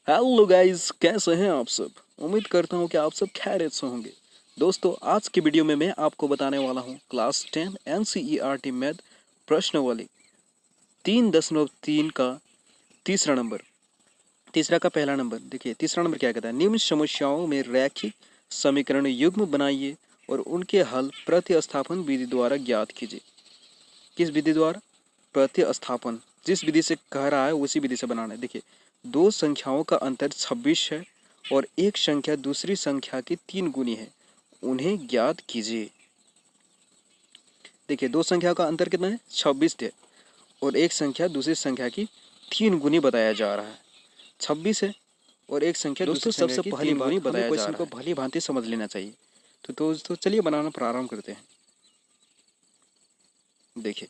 Hello guys, कैसे हैं आप सब। उम्मीद करता हूं कि आप सब खैरियत से होंगे। दोस्तों, आज की वीडियो में मैं आपको बताने वाला हूं क्लास 10 एनसीईआरटी मैथ प्रश्नावली 3.3 का तीसरा नंबर। तीसरा का पहला नंबर देखिए। तीसरा नंबर क्या कहता है, निम्न समस्याओं में रैखिक समीकरण युग्म बनाइए और उनके हल प्रतिस्थापन विधि द्वारा ज्ञात कीजिए। किस विधि द्वारा? प्रतिस्थापन। जिस विधि से कह रहा है उसी विधि से बनाना है। देखिए, दो संख्याओं का अंतर 26 है और एक संख्या दूसरी संख्या की 3 गुनी है, उन्हें ज्ञात कीजिए। देखिए, दो संख्याओं का अंतर कितना है? 26 है और एक संख्या दूसरी संख्या की 3 गुनी बताया जा रहा है। 26 है और एक संख्या दूसरी संख्या की 3 गुनी बताया जा रहा है। को भली भांति समझ लेना चाहिए। तो दोस्तों चलिए बनाना प्रारंभ करते हैं। देखिए,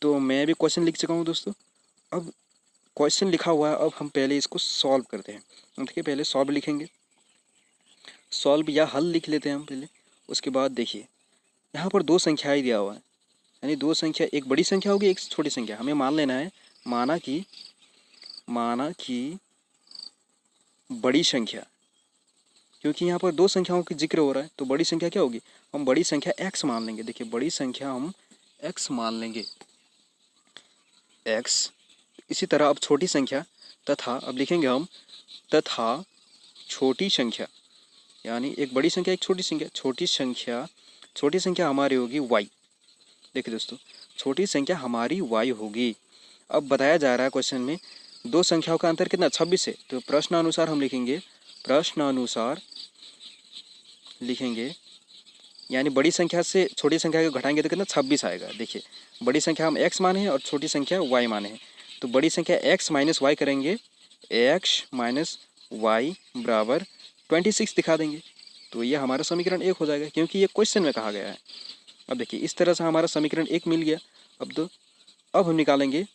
तो मैं भी क्वेश्चन लिख चुका हूँ दोस्तों। अब क्वेश्चन लिखा हुआ है, अब हम पहले इसको सॉल्व करते हैं। देखिए, पहले सॉल्व लिखेंगे, सॉल्व या हल लिख लेते हैं हम पहले। उसके बाद देखिए, यहाँ पर दो संख्याएं दिया हुआ है, यानी दो संख्या, एक बड़ी संख्या होगी एक छोटी संख्या। हमें मान लेना है, माना कि बड़ी संख्या, क्योंकि यहाँ पर दो संख्याओं की जिक्र हो रहा है तो बड़ी संख्या क्या होगी? हम बड़ी संख्या x मान लेंगे। देखिए, बड़ी संख्या हम x मान लेंगे, x। इसी तरह अब छोटी संख्या तथा, अब लिखेंगे हम तथा छोटी संख्या, यानी एक बड़ी संख्या एक छोटी संख्या। छोटी संख्या हमारी होगी y। देखिए दोस्तों, छोटी संख्या हमारी y होगी। अब बताया जा रहा है क्वेश्चन में दो संख्याओं का अंतर कितना? 26 है। तो प्रश्नानुसार हम लिखेंगे, यानी बड़ी संख्या से छोटी संख्या को घटाएंगे तो कितना? 26 आएगा। देखिए, बड़ी संख्या हम x माने हैं और छोटी संख्या y माने हैं। तो बड़ी संख्या x माइनस वाई करेंगे, x माइनस वाई बराबर 26 दिखा देंगे। तो ये हमारा समीकरण 1 हो जाएगा, क्योंकि ये क्वेश्चन में कहा गया है। अब देखिए, इस तरह से हमारा समीकरण 1 मिल गया। अब हम निकालेंगे,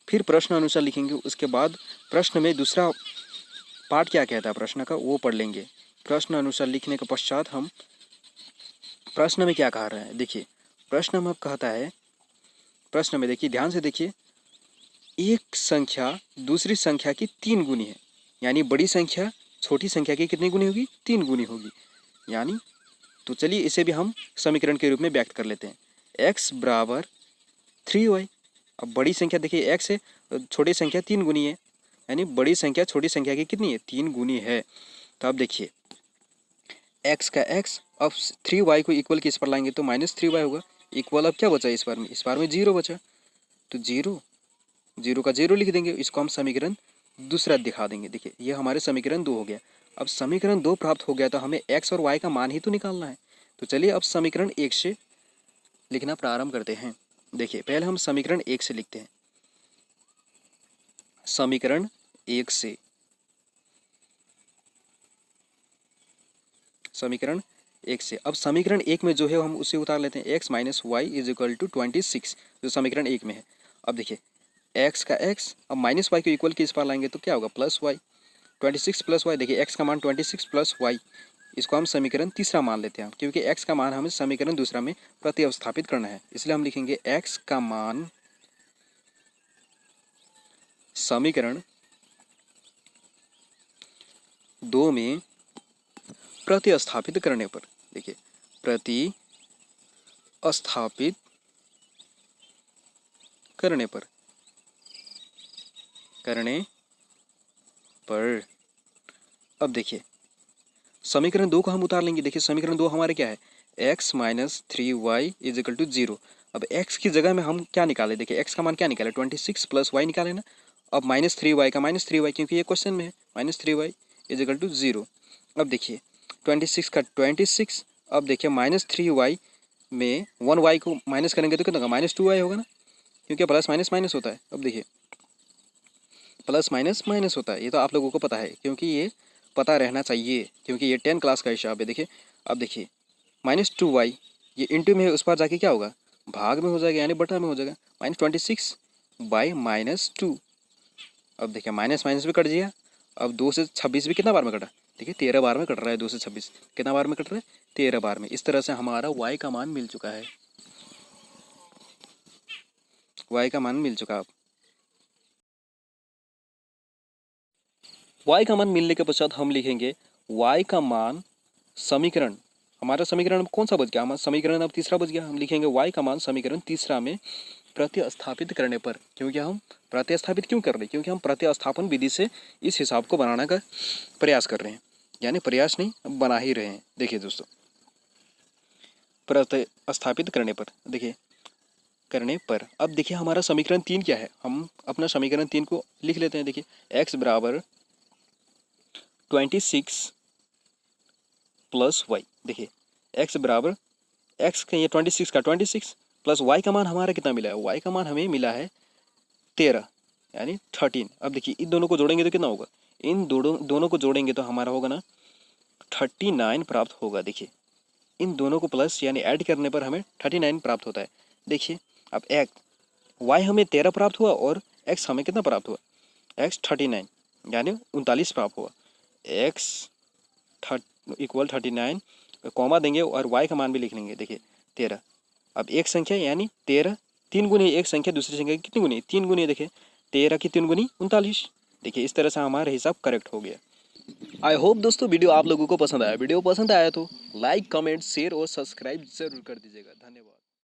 फिर प्रश्न अनुसार लिखेंगे। उसके बाद प्रश्न में दूसरा पार्ट क्या कहता है प्रश्न का, वो पढ़ लेंगे। प्रश्न अनुसार लिखने के पश्चात हम प्रश्न में क्या कह रहा है, देखिए प्रश्न में कहता है, प्रश्न में देखिए, ध्यान से देखिए, एक संख्या दूसरी संख्या की 3 गुनी है, यानी बड़ी संख्या छोटी संख्या की कितनी गुनी होगी? 3 गुनी होगी। यानी तो चलिए इसे भी हम समीकरण के रूप में व्यक्त कर लेते हैं। x बराबर 3y। अब बड़ी संख्या देखिए x है, छोटी संख्या 3 गुनी है, यानी बड़ी संख्या छोटी संख्या की कितनी है? 3 गुनी है। तो अब देखिए, x का x, अब 3y को इक्वल किस पर लाएंगे तो -3y होगा। इक्वल अब क्या बचा इस बार में? इस बार में 0 बचा, तो 0 का 0 लिख देंगे। इसको हम समीकरण दूसरा दिखा देंगे। देखिए, ये हमारे समीकरण 2 हो गया। अब समीकरण 2 प्राप्त हो गया तो हमें x और y का मान ही तो निकालना है। तो चलिए अब समीकरण 1 से लिखना प्रारंभ करते हैं। देखिए, पहले हम समीकरण 1 से लिखते हैं। समीकरण 1 से, समीकरण 1 से, अब समीकरण 1 में जो है हम उसे उतार लेते हैं। x minus Y is equal to 26, जो समीकरण 1 में है। अब देखिए, x का x, अब माइनस वाई को इक्वल किस पर लाएंगे तो क्या होगा? Plus Y. 26 प्लस वाई, देखिए x का मान 26 प्लस वाई, इसको हम समीकरण तीसरा मान लेते हैं, क्योंकि x का मान हमें समीकरण दूसरा में प्रतिस्थापित करना है। इसलिए हम लिखेंगे x का मान समीकरण 2 में प्रतिस्थापित करने पर, देखिए प्रतिस्थापित करने पर अब देखिए, समीकरण 2 को हम उतार लेंगे। देखिए, समीकरण 2 हमारे क्या है? x minus 3y is equal to 0। अब x की जगह में हम क्या निकाले? देखिए, x का मान क्या निकाले? 26 प्लस वाई निकाले ना। अब -3y का -3y, क्योंकि ये क्वेश्चन में है, -3y इज इक्वल टू 0। अब देखिए, 26 का 26, अब देखिए -3y में 1y को माइनस करेंगे तो कितना होगा? -2y होगा ना, क्योंकि प्लस माइनस माइनस होता है। अब देखिए, प्लस माइनस माइनस होता है, ये तो आप लोगों को पता है, क्योंकि ये पता रहना चाहिए, क्योंकि ये 10 क्लास का हिसाब है। देखिए, अब देखिए -2y, ये इंटू में उस पर जाके क्या होगा? भाग में हो जाएगा, यानी बटा में हो जाएगा। -26 बाई -2। अब देखिए, माइनस माइनस भी कट दिया। अब 2 से 26 भी कितना बार में कटा? देखिए, 13 बार में कट रहा है। 2 से 26 कितना बार में कट रहा है? 13 बार में। इस तरह से हमारा y का मान मिल चुका है, y का मान मिल चुका। अब y का मान मिलने के पश्चात हम लिखेंगे y का मान समीकरण, हमारा समीकरण कौन सा बच गया, हमारा समीकरण अब तीसरा बच गया। हम लिखेंगे y का मान समीकरण तीसरा में प्रतिस्थापित करने पर, क्योंकि हम प्रतिस्थापित क्यों कर रहे हैं, क्योंकि हम प्रतिस्थापन विधि से इस हिसाब को बनाने का प्रयास कर रहे हैं, यानी प्रयास नहीं बना ही रहे हैं। देखिए दोस्तों, प्रतिस्थापित करने पर, देखिए करने पर, अब देखिए हमारा समीकरण 3 क्या है, हम अपना समीकरण 3 को लिख लेते हैं। देखिए x बराबर 26 प्लस वाई, देखिए x बराबर x का ये 26 का 26 प्लस y का मान हमारा कितना मिला है, y का मान हमें मिला है 13 यानी 13। अब देखिए इन दोनों को जोड़ेंगे तो कितना होगा, इन दोनों को जोड़ेंगे तो हमारा होगा ना 39 प्राप्त होगा। देखिए इन दोनों को प्लस यानी ऐड करने पर हमें 39 प्राप्त होता है। देखिए अब y हमें 13 प्राप्त हुआ और x हमें कितना प्राप्त हुआ, x 39 यानी 39 प्राप्त हुआ। x इक्वल 39 कॉमा देंगे और y का मान भी लिख लेंगे। देखिए 13, अब एक संख्या यानी 13 3 गुनी एक संख्या दूसरी संख्या की कितनी गुनी, 3 गुनी। देखिए 13 की 3 गुनी 39। देखिए इस तरह से हमारा हिसाब करेक्ट हो गया। आई होप दोस्तों वीडियो आप लोगों को पसंद आया। वीडियो पसंद आया तो लाइक कमेंट शेयर और सब्सक्राइब जरूर कर दीजिएगा। धन्यवाद।